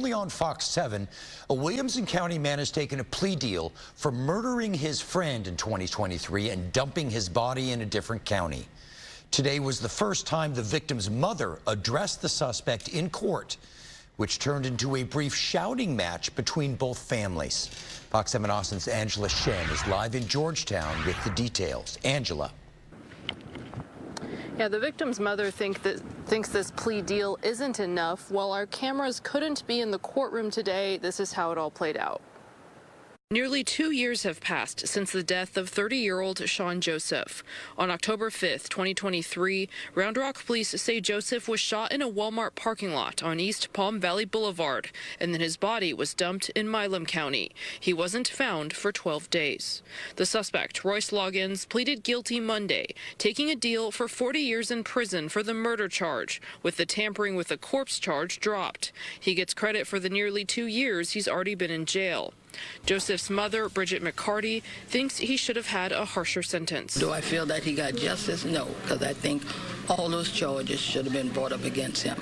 only on Fox 7, a Williamson County man has taken a plea deal for murdering his friend in 2023 and dumping his body in a different county. Today was the first time the victim's mother addressed the suspect in court, which turned into a brief shouting match between both families. Fox 7 Austin's Angela Shen is live in Georgetown with the details. Angela. Yeah, the victim's mother thinks this plea deal isn't enough. While our cameras couldn't be in the courtroom today, this is how it all played out. Nearly 2 years have passed since the death of 30-year-old Sean Joseph. On October 5th, 2023, Round Rock police say Joseph was shot in a Walmart parking lot on East Palm Valley Boulevard, and then his body was dumped in Milam County. He wasn't found for 12 days. The suspect, Royce Loggins, pleaded guilty Monday, taking a deal for 40 years in prison for the murder charge, with the tampering with a corpse charge dropped. He gets credit for the nearly 2 years he's already been in jail. Joseph's mother, Bridget McCarty, thinks he should have had a harsher sentence. Do I feel that he got justice? No, because I think all those charges should have been brought up against him.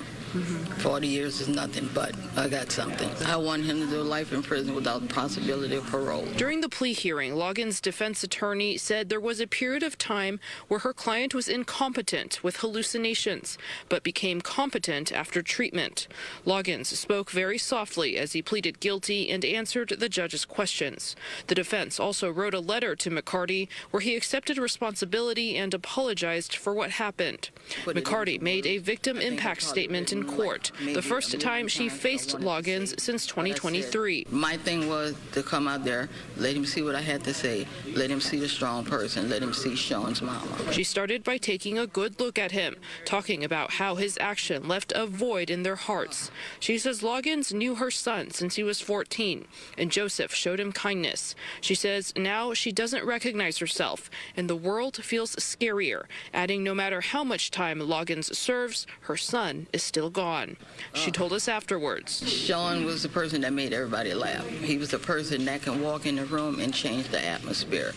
40 years is nothing, but I got something. I want him to do life in prison without the possibility of parole. During the plea hearing, Loggins' defense attorney said there was a period of time where her client was incompetent with hallucinations, but became competent after treatment. Loggins spoke very softly as he pleaded guilty and answered the judge's questions. The defense also wrote a letter to McCarty where he accepted responsibility and apologized for what happened. McCarty made a victim impact statement in court, the first time she faced Loggins since 2023. My thing was to come out there, let him see what I had to say, let him see the strong person, let him see Sean's mama. She started by taking a good look at him, talking about how his action left a void in their hearts. She says Loggins knew her son since he was 14, and Joseph showed him kindness. She says now she doesn't recognize herself, and the world feels scarier, adding no matter how much time Loggins serves, her son is still gone. She told us afterwards. Sean was the person that made everybody laugh. He was the person that can walk in the room and change the atmosphere.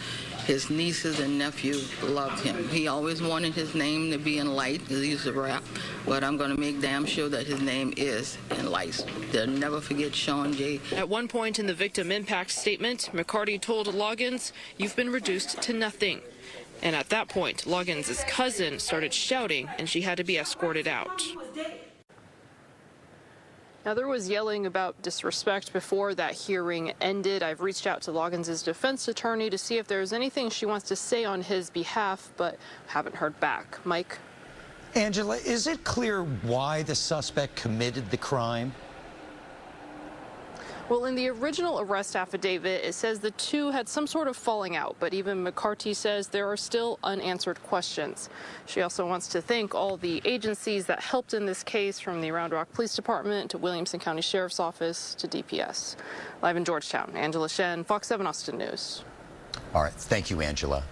His nieces and nephews loved him. He always wanted his name to be in light because he used to rap, but I'm going to make damn sure that his name is in lights. They'll never forget Sean J. At one point in the victim impact statement, McCarty told Loggins, "You've been reduced to nothing." And at that point, Loggins' cousin started shouting and she had to be escorted out. Now, there was yelling about disrespect before that hearing ended. I've reached out to Loggins' defense attorney to see if there's anything she wants to say on his behalf, but haven't heard back. Mike? Angela, is it clear why the suspect committed the crime? Well, in the original arrest affidavit, it says the two had some sort of falling out, but even McCarty says there are still unanswered questions. She also wants to thank all the agencies that helped in this case, from the Round Rock Police Department to Williamson County Sheriff's Office to DPS. Live in Georgetown, Angela Shen, Fox 7 Austin News. All right. Thank you, Angela.